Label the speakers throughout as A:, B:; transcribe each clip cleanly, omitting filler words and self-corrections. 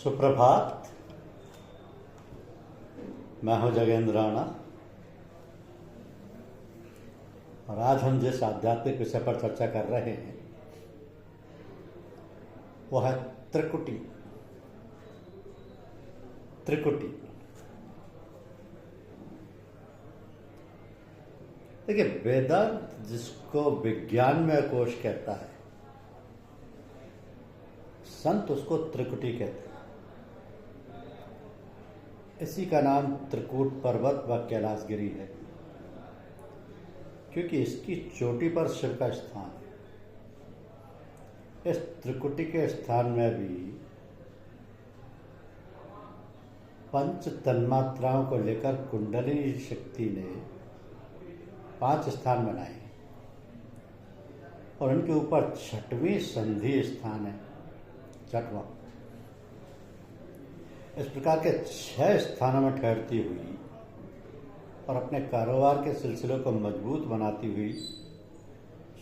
A: सुप्रभात। मैं हूं जगेंद्र राणा और आज हम जिस आध्यात्मिक विषय पर चर्चा कर रहे हैं वो है त्रिकुटी। त्रिकुटी देखिए, वेदांत जिसको विज्ञानमय कोश कहता है, संत उसको त्रिकुटी कहते हैं। इसी का नाम त्रिकूट पर्वत व कैलाशगिरी है, क्योंकि इसकी चोटी पर शिव का स्थान है। इस त्रिकुटी के स्थान में भी पंच तन्मात्राओं को लेकर कुंडलिनी शक्ति ने 5 स्थान बनाए और उनके ऊपर 6वीं संधि स्थान है, 6वां। इस प्रकार के 6 स्थानों में ठहरती हुई और अपने कारोबार के सिलसिले को मजबूत बनाती हुई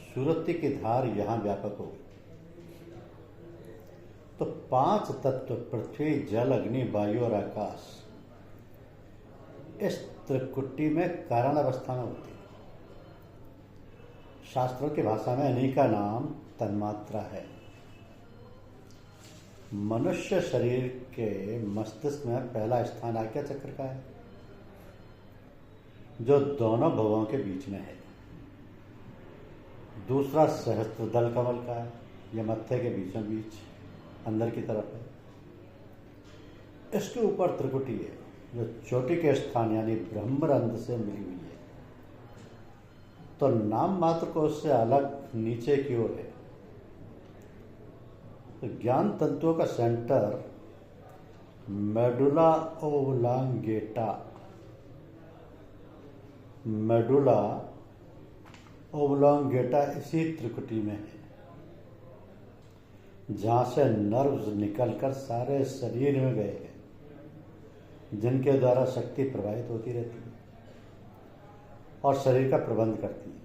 A: सूरती की धार यहाँ व्यापक हो। तो 5 तत्व पृथ्वी, जल, अग्नि, वायु और आकाश इस त्रिकुटी में कारण अवस्था में होती है। शास्त्रों की भाषा में इन्हीं का नाम तन्मात्रा है। मनुष्य शरीर के मस्तिष्क में पहला स्थान आज्ञा चक्र का है, जो दोनों भवों के बीच में है। दूसरा सहस्त्रदल कमल का है, यह मत्थे के बीचों बीच अंदर की तरफ है। इसके ऊपर त्रिकुटी है, जो चोटी के स्थान यानी ब्रह्मरंध्र से मिली हुई है। तो नाम मात्र को उससे अलग नीचे की ओर है। तो ज्ञान तंतुओं का सेंटर मेडुला ओब्लोंगेटा इसी त्रिकुटी में है, जहाँ से नर्व्स निकलकर सारे शरीर में गए हैं, जिनके द्वारा शक्ति प्रवाहित होती रहती है और शरीर का प्रबंध करती है।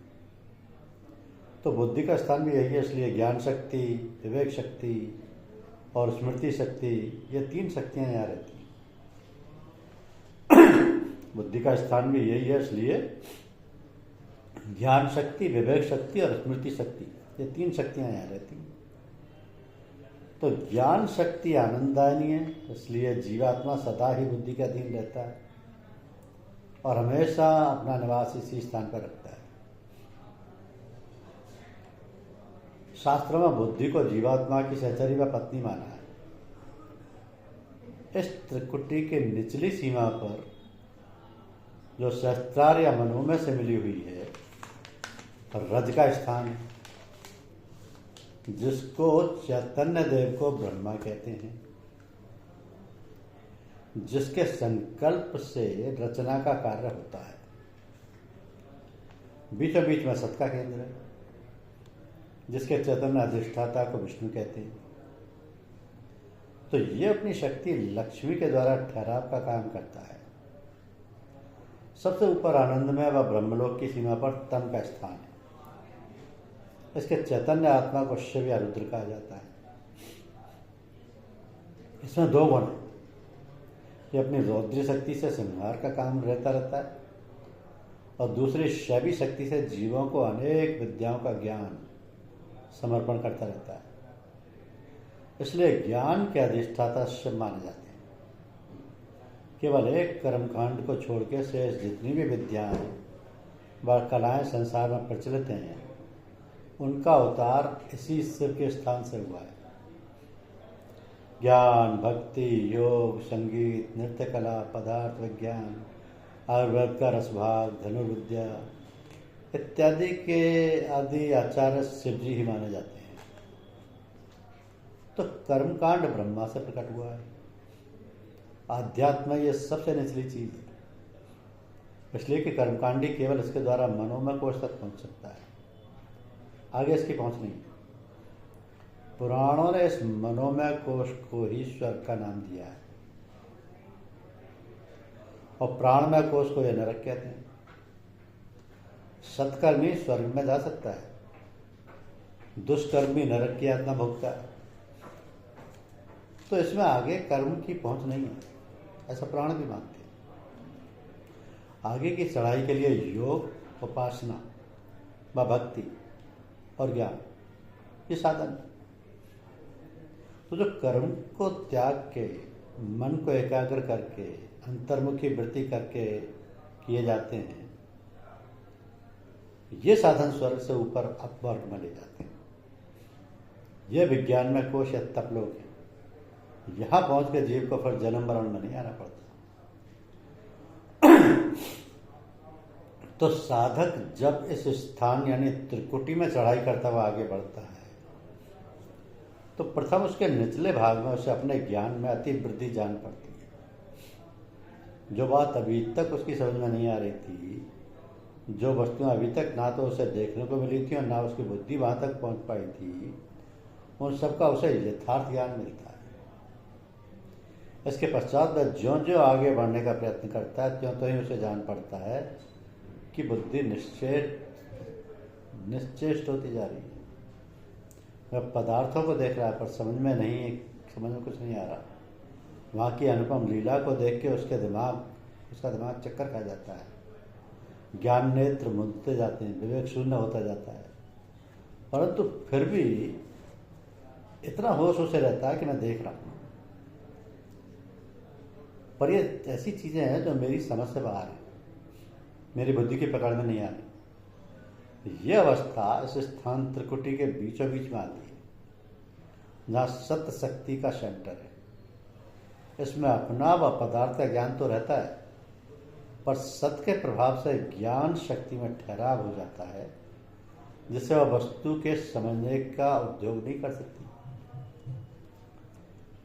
A: तो बुद्धि का स्थान भी यही है, इसलिए ज्ञान शक्ति, विवेक शक्ति और स्मृति शक्ति, ये 3 शक्तियाँ यहाँ रहती हैं। बुद्धि का स्थान भी यही है, इसलिए ज्ञान शक्ति, विवेक शक्ति और स्मृति शक्ति, ये 3 शक्तियाँ यहाँ रहती हैं। तो ज्ञान शक्ति आनंददायिनी है, इसलिए जीवात्मा सदा ही बुद्धि के अधीन रहता है और हमेशा अपना निवास इसी स्थान पर रखता है। शास्त्रों में बुद्धि को जीवात्मा की सहचरी व पत्नी माना है। इस त्रिकुटी के निचली सीमा पर जो सहस्त्रार या मनोमय से मिली हुई है, रज का स्थान है, जिसको चैतन्य देव को ब्रह्मा कहते हैं, जिसके संकल्प से रचना का कार्य होता है। बीचों बीच में सत का केंद्र है, जिसके चैतन्य अधिष्ठाता को विष्णु कहते हैं। तो ये अपनी शक्ति लक्ष्मी के द्वारा ठहराव का काम करता है। सबसे ऊपर आनंदमय व ब्रह्मलोक की सीमा पर तम का स्थान है। इसके चैतन्य आत्मा को शिव या रुद्र कहा जाता है। इसमें 2 गुण हैं। ये अपनी रौद्र शक्ति से संहार का काम रहता है और दूसरी शैवी शक्ति से जीवों को अनेक विद्याओं का ज्ञान समर्पण करता रहता है। इसलिए ज्ञान के अधिष्ठाता शिव माने जाते हैं। केवल एक कर्मकांड को छोड़ के शेष जितनी भी विद्याएं व कलाएं संसार में प्रचलित हैं, उनका अवतार इसी शिव के स्थान से हुआ है। ज्ञान, भक्ति, योग, संगीत, नृत्य कला, पदार्थ विज्ञान, आयुर्वेद का रसभाग, धनुर्विद्या इत्यादि के आदि आचार्य शिव जी ही माने जाते हैं। तो कर्मकांड ब्रह्मा से प्रकट हुआ है। आध्यात्म ये सबसे निचली चीज है, इसलिए कि कर्मकांडी केवल इसके द्वारा मनोमय कोश तक पहुंच सकता है, आगे इसकी पहुंच नहीं है। पुराणों ने इस मनोमय कोश को ही स्वर्ग का नाम दिया है और प्राणमय कोश को यह नरक कहते हैं। सत्कर्मी स्वर्ग में जा सकता है, दुष्कर्मी नरक की यातना भोगता है। तो इसमें आगे कर्म की पहुंच नहीं है, ऐसा प्राण भी मानते हैं। आगे की चढ़ाई के लिए योग, उपासना व भक्ति और ज्ञान ये साधन। तो जो कर्म को त्याग के, मन को एकाग्र करके, अंतर्मुखी वृत्ति करके किए जाते हैं, ये साधन स्वर्ग से ऊपर अपवर्ग में ले जाते हैं। ये विज्ञान में कोश या तपलोक है। यहां पहुंच के जीव को फिर जन्म मरण में नहीं आना पड़ता। तो साधक जब इस स्थान यानी त्रिकुटी में चढ़ाई करता हुआ आगे बढ़ता है, तो प्रथम उसके निचले भाग में उसे अपने ज्ञान में अति वृद्धि जान पड़ती है। जो बात अभी तक उसकी समझ में नहीं आ रही थी, जो वस्तुएं अभी तक ना तो उसे देखने को मिली थी और ना उसकी बुद्धि वहां तक पहुंच पाई थी, उन सबका उसे यथार्थ ज्ञान मिलता है। इसके पश्चात वह ज्यों ज्यों आगे बढ़ने का प्रयत्न करता है, त्यों तो ही उसे जान पड़ता है कि बुद्धि निश्चेष्ट होती जा रही है। वह पदार्थों को देख रहा है पर समझ में कुछ नहीं आ रहा। वहाँ की अनुपम लीला को देख के उसका दिमाग चक्कर खा जाता है। ज्ञान नेत्र मुंदते जाते हैं, विवेक शून्य होता जाता है। परंतु फिर भी इतना होश उसे रहता है कि मैं देख रहा हूँ, पर ये ऐसी चीजें हैं जो मेरी समझ से बाहर है, मेरी बुद्धि की पकड़ में नहीं आ रही। यह अवस्था इस स्थान त्रिकुटी के बीचों बीच में आती है, जहाँ सत्य शक्ति का सेंटर है। इसमें अपना व पदार्थ का ज्ञान तो रहता है, पर सत्य के प्रभाव से ज्ञान शक्ति में ठहराव हो जाता है, जिससे वह वस्तु के समझने का उद्योग नहीं कर सकती।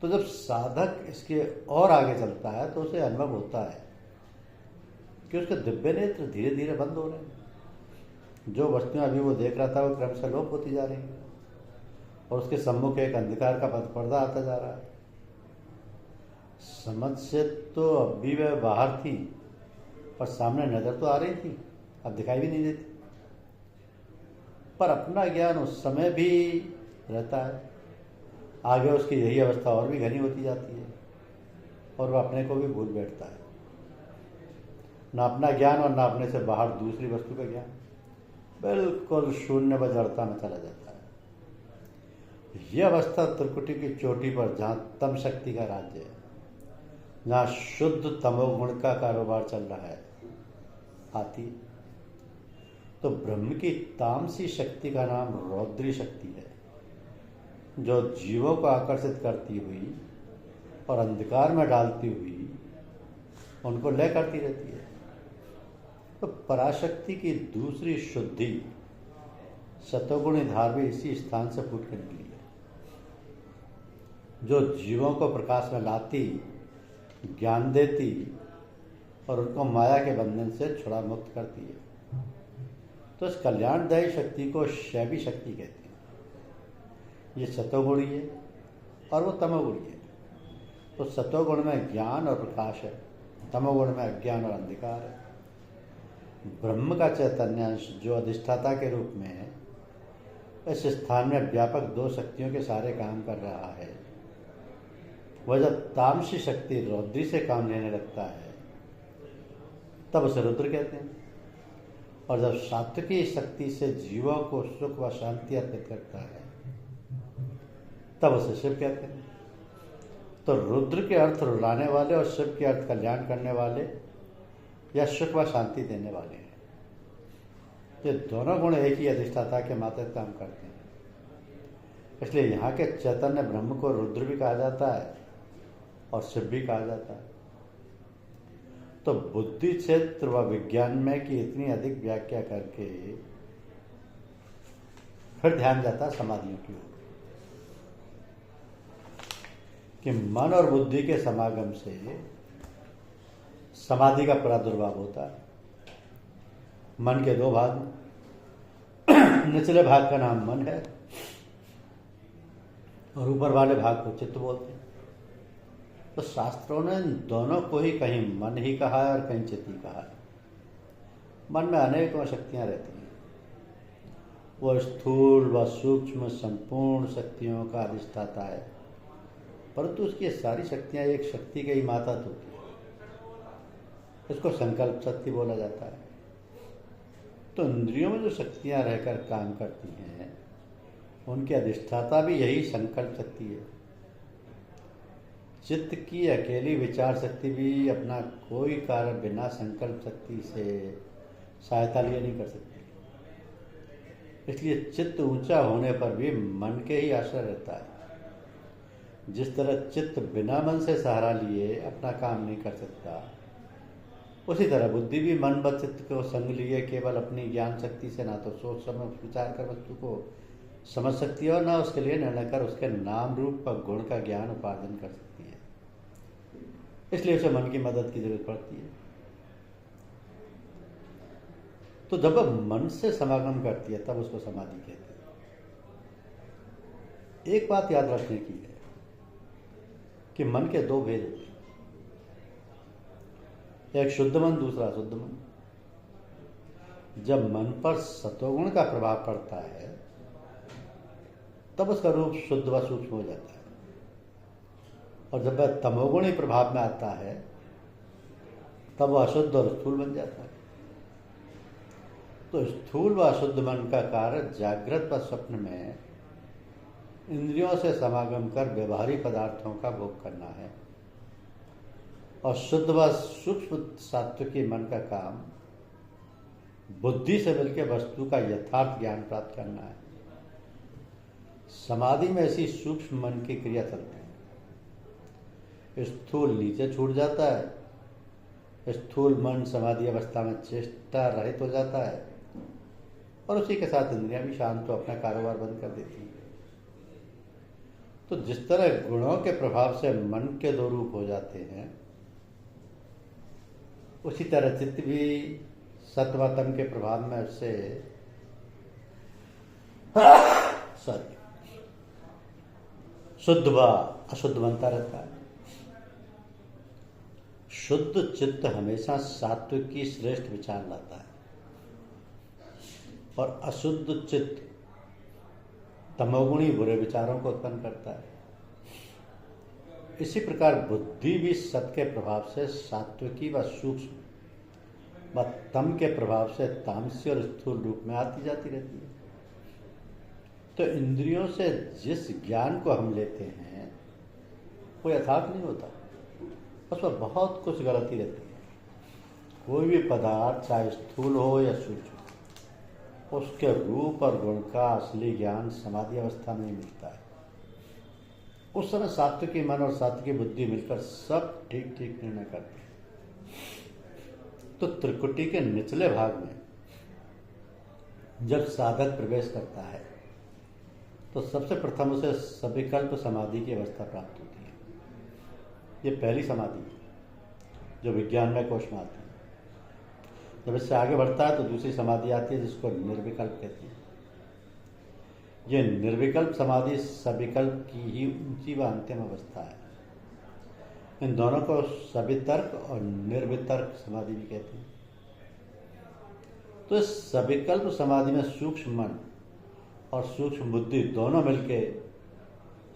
A: तो जब साधक इसके और आगे चलता है तो उसे अनुभव होता है कि उसके दिव्य नेत्र धीरे धीरे बंद हो रहे हैं। जो वस्तुएं अभी वो देख रहा था वो क्रम से लोप होती जा रही हैं और उसके सम्मुख एक अंधकार का पर्दा आता जा रहा है। समझ से तो अभी वह बाहर थी, पर सामने नजर तो आ रही थी, अब दिखाई भी नहीं देती। पर अपना ज्ञान उस समय भी रहता है। आगे उसकी यही अवस्था और भी घनी होती जाती है और वह अपने को भी भूल बैठता है। न अपना ज्ञान और न अपने से बाहर दूसरी वस्तु का ज्ञान, बिल्कुल शून्य व जड़ता में चला जाता है। यह अवस्था त्रिकुटी की चोटी पर, जहाँ तम शक्ति का राज्य है, जहाँ शुद्ध तमोगुण का कारोबार चल रहा है, आती। तो ब्रह्म की तामसी शक्ति का नाम रौद्री शक्ति है, जो जीवों को आकर्षित करती हुई और अंधकार में डालती हुई उनको लय करती रहती है। तो पराशक्ति की दूसरी शुद्धि सतोगुणी धार भी इसी स्थान से फूट के निकली है, जो जीवों को प्रकाश में लाती, ज्ञान देती और उनको माया के बंधन से छुड़ा मुक्त करती है। तो इस कल्याणदायी शक्ति को शैवी शक्ति कहते हैं। ये सतोगुणी है और वो तमोगुणी है। तो सतोगुण में ज्ञान और प्रकाश है, तमोगुण में अज्ञान और अंधकार है। ब्रह्म का चैतन्य अंश जो अधिष्ठाता के रूप में है, इस स्थान में व्यापक दो शक्तियों के सारे काम कर रहा है। वह जब तामसी शक्ति रौद्री से काम लेने लगता है, तब उसे रुद्र कहते हैं। और जब सात्विकी शक्ति से जीवों को सुख व शांति अर्पित करता है, तब उसे शिव कहते हैं। तो रुद्र के अर्थ रुलाने वाले और शिव के अर्थ कल्याण करने वाले या सुख व शांति देने वाले हैं। ये दोनों गुण एक ही अधिष्ठाता के मातहत काम करते हैं। इसलिए यहाँ के चैतन्य ब्रह्म को रुद्र भी कहा जाता है और शिव भी कहा जाता है। तो बुद्धि क्षेत्र व विज्ञान में की इतनी अधिक व्याख्या करके फिर ध्यान जाता है समाधियों की ओर, कि मन और बुद्धि के समागम से समाधि का प्रादुर्भाव होता है। मन के दो भाग में निचले भाग का नाम मन है और ऊपर वाले भाग को चित्त बोलते हैं। तो शास्त्रों ने दोनों को ही कहीं मन ही कहा है और कहीं चित्त ही कहा है। मन में अनेकों शक्तियां रहती हैं। वो स्थूल व सूक्ष्म संपूर्ण शक्तियों का अधिष्ठाता है। परंतु उसकी ये सारी शक्तियाँ एक शक्ति के ही मातहत होती है। इसको संकल्प शक्ति बोला जाता है। तो इंद्रियों में जो शक्तियाँ रहकर काम करती हैं, उनकी अधिष्ठाता भी यही संकल्प शक्ति है। चित्त की अकेली विचार शक्ति भी अपना कोई कार्य बिना संकल्प शक्ति से सहायता लिए नहीं कर सकती। इसलिए चित्त ऊंचा होने पर भी मन के ही आश्रय रहता है। जिस तरह चित्त बिना मन से सहारा लिए अपना काम नहीं कर सकता, उसी तरह बुद्धि भी मन व चित्त को संग लिए केवल अपनी ज्ञान शक्ति से ना तो सोच समझ विचार कर वस्तु को समझ सकती है और ना उसके लिए निर्णय कर उसके नाम रूप व गुण का ज्ञान उपार्जन कर सकती है। इसलिए उसे मन की मदद की जरूरत पड़ती है। तो जब वह मन से समागम करती है तब उसको समाधि कहते हैं। एक बात याद रखने की है कि मन के दो भेद होते हैं, एक शुद्ध मन, दूसरा अशुद्ध मन। जब मन पर सतोगुण का प्रभाव पड़ता है तब उसका रूप शुद्ध व सूक्ष्म हो जाता है, और जब वह तमोगुणी प्रभाव में आता है तब वह अशुद्ध और स्थूल बन जाता है। तो स्थूल व अशुद्ध मन का कार्य जागृत व स्वप्न में इंद्रियों से समागम कर व्यवहारिक पदार्थों का भोग करना है, और शुद्ध व सूक्ष्म सात्विकी मन का काम बुद्धि से मिलकर वस्तु का यथार्थ ज्ञान प्राप्त करना है। समाधि में ऐसी सूक्ष्म मन की क्रिया चलती है। स्थूल नीचे छूट जाता है, स्थूल मन समाधि अवस्था में चेष्टा रहित हो जाता है, और उसी के साथ इंद्रियां भी शांत हो अपना कारोबार बंद कर देती है। तो जिस तरह गुणों के प्रभाव से मन के दो रूप हो जाते हैं, उसी तरह चित्त भी सत्व तम के प्रभाव में उससे शुद्ध व अशुद्ध बनता रहता है। शुद्ध चित्त हमेशा सात्विक की श्रेष्ठ विचार लाता है, और अशुद्ध चित्त तमोगुणी बुरे विचारों को उत्पन्न करता है। इसी प्रकार बुद्धि भी सत के प्रभाव से सात्विकी व सूक्ष्म व तम के प्रभाव से तामसी और स्थूल रूप में आती जाती रहती है। तो इंद्रियों से जिस ज्ञान को हम लेते हैं वो यथार्थ नहीं होता, उसमें बहुत कुछ गलती रहती है। कोई भी पदार्थ चाहे स्थूल हो या सूक्ष्म, उसके रूप और गुण का असली ज्ञान समाधि अवस्था में ही मिलता है। उस समय सात्विकी मन और सात्विकी बुद्धि मिलकर सब ठीक ठीक निर्णय करते हैं। तो त्रिकुटी के निचले भाग में जब साधक प्रवेश करता है तो सबसे प्रथम उसे सविकल्प समाधि की अवस्था प्राप्त होती है। ये पहली समाधि है जो विज्ञानमय कोश में आती है। जब इससे आगे बढ़ता है तो दूसरी समाधि आती है जिसको निर्विकल्प कहते हैं। ये निर्विकल्प समाधि सविकल्प की ही ऊंची व अंतिम अवस्था है। इन दोनों को सवितर्क और निर्वितर्क समाधि भी कहते हैं। तो इस सविकल्प समाधि में सूक्ष्म मन और सूक्ष्म बुद्धि दोनों मिलके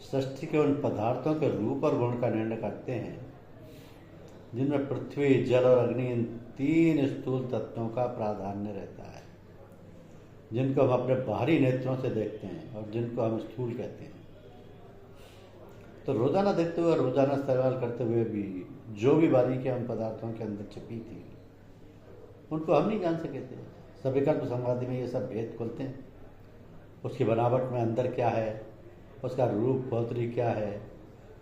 A: सृष्टि के उन पदार्थों के रूप और गुण का निर्णय करते हैं जिनमें पृथ्वी, जल और अग्नि, इन तीन स्थूल तत्वों का प्राधान्य रहता है, जिनको हम अपने बाहरी नेत्रों से देखते हैं और जिनको हम स्थूल कहते हैं। तो रोजाना देखते हुए, रोजाना इस्तेमाल करते हुए भी जो भी बारीकियां उन पदार्थों के अंदर छिपी थी उनको हम नहीं जान सके थे। सविकल्प समाधि में ये सब भेद खुलते हैं। उसकी बनावट में अंदर क्या है, उसका रूप भौतरी क्या है,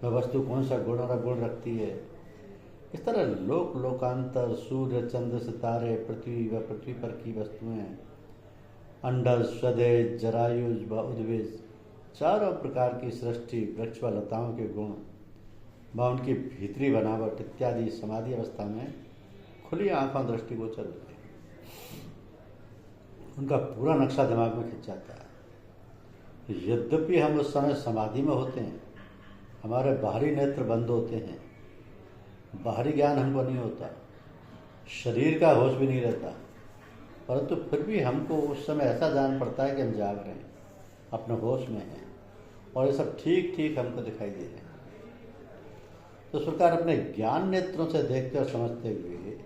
A: वह वस्तु कौन सा गुण और अगुण रखती है। इस तरह लोक लोकांतर, सूर्य, चंद्र, सितारे, पृथ्वी व पृथ्वी पर की वस्तुएं, अंडज, स्वदेश, जरायुज व उद्भिज, चारों प्रकार की सृष्टि, वृक्ष व लताओं के गुण व उनकी भीतरी बनावट इत्यादि समाधि अवस्था में खुली आंखों दृष्टिगोचर होते हैं। उनका पूरा नक्शा दिमाग में खिंच जाता है। यद्यपि हम उस समय समाधि में होते हैं, हमारे बाहरी नेत्र बंद होते हैं, बाहरी ज्ञान हमको नहीं होता, शरीर का होश भी नहीं रहता, परंतु फिर भी हमको उस समय ऐसा जान पड़ता है कि हम जाग रहे हैं, अपने होश में हैं और ये सब ठीक ठीक हमको दिखाई दे रहे हैं। तो इस प्रकार अपने ज्ञान नेत्रों से देखते और समझते हुए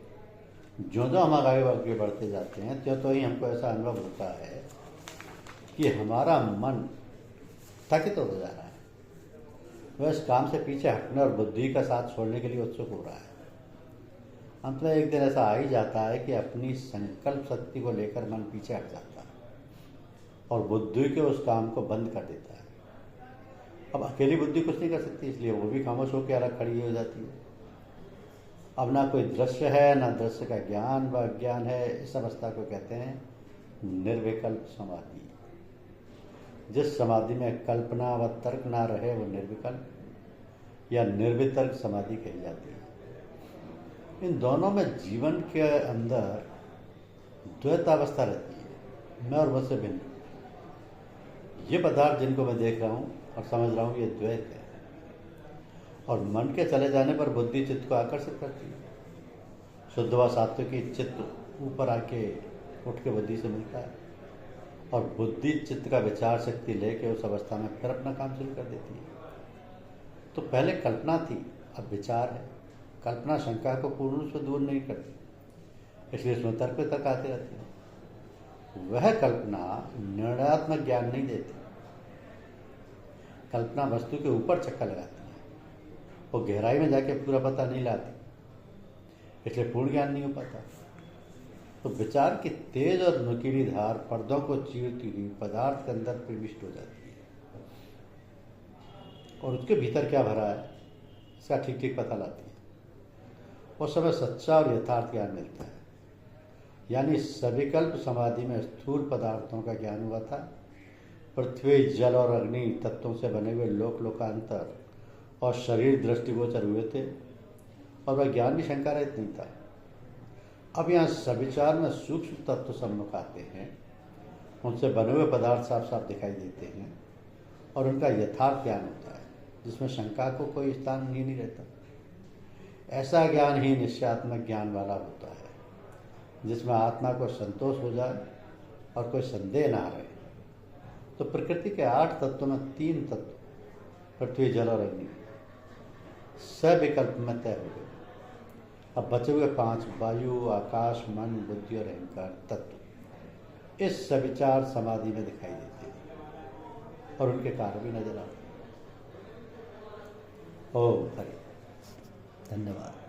A: जो जो हम आगे बढ़ते जाते हैं त्यों तो ही हमको ऐसा अनुभव होता है कि हमारा मन थकित हो जा रहा है, वह इस काम से पीछे हटने और बुद्धि का साथ छोड़ने के लिए उत्सुक हो रहा है। अंत में एक दिन ऐसा आ ही जाता है कि अपनी संकल्प शक्ति को लेकर मन पीछे हट जाता है और बुद्धि के उस काम को बंद कर देता है। अब अकेली बुद्धि कुछ नहीं कर सकती, इसलिए वो भी खामोश होकर अलग खड़ी हो जाती है। अब ना कोई दृश्य है, ना दृश्य का ज्ञान व अज्ञान है। इस अवस्था को कहते हैं निर्विकल्प समाधि। जिस समाधि में कल्पना व तर्क ना रहे वो निर्विकल्प या निर्वितर्क समाधि कही जाती है। इन दोनों में जीवन के अंदर द्वैतावस्था रहती है, मैं और मुझसे भिन्न। ये पदार्थ जिनको मैं देख रहा हूँ और समझ रहा हूँ ये द्वैत है, और मन के चले जाने पर बुद्धि चित्त को आकर्षित करती है। शुद्ध व सात्विकी चित्त ऊपर आके उठ के बुद्धि से मिलता है और बुद्धि चित्त का विचार शक्ति लेके उस अवस्था में फिर अपना काम शुरू कर देती है। तो पहले कल्पना थी, अब विचार है। कल्पना शंका को पूर्ण रूप से दूर नहीं करती, इसलिए उसमें तर्क पे तर्क आते रहते हैं। वह कल्पना निर्णयात्मक ज्ञान नहीं देती। कल्पना वस्तु के ऊपर चक्कर लगाती है, वो गहराई में जाके पूरा पता नहीं लाती, इसलिए पूर्ण ज्ञान नहीं हो पाता। तो विचार की तेज और नुकीली धार पर्दों को चीरती हुई पदार्थ के अंदर प्रविष्ट हो जाती है और उसके भीतर क्या भरा है इसका ठीक ठीक पता लाती है। उस समय सच्चा और यथार्थ ज्ञान मिलता है। यानी सविकल्प समाधि में स्थूल पदार्थों का ज्ञान हुआ था। पृथ्वी, जल और अग्नि तत्वों से बने हुए लोक लोकांतर और शरीर दृष्टिगोचर हुए थे और वह ज्ञान भी शंका रहित नहीं था। अब यहाँ सविचार में सूक्ष्म तत्व सम्मुख आते हैं, उनसे बने हुए पदार्थ साफ साफ दिखाई देते हैं और उनका यथार्थ ज्ञान होता है जिसमें शंका को कोई स्थान ही नहीं रहता। ऐसा ज्ञान ही निश्चयात्मक ज्ञान वाला होता है जिसमें आत्मा को संतोष हो जाए और कोई संदेह ना रहे। तो प्रकृति के 8 तत्वों में 3 तत्व पृथ्वी, जल और अग्नि सविकल्प में तय हो गए। अब बचे हुए 5 वायु, आकाश, मन, बुद्धि और अहंकार तत्व इस सविचार समाधि में दिखाई देते हैं और उनके कार्य भी नजर आते हैं। ओम हरि। धन्यवाद।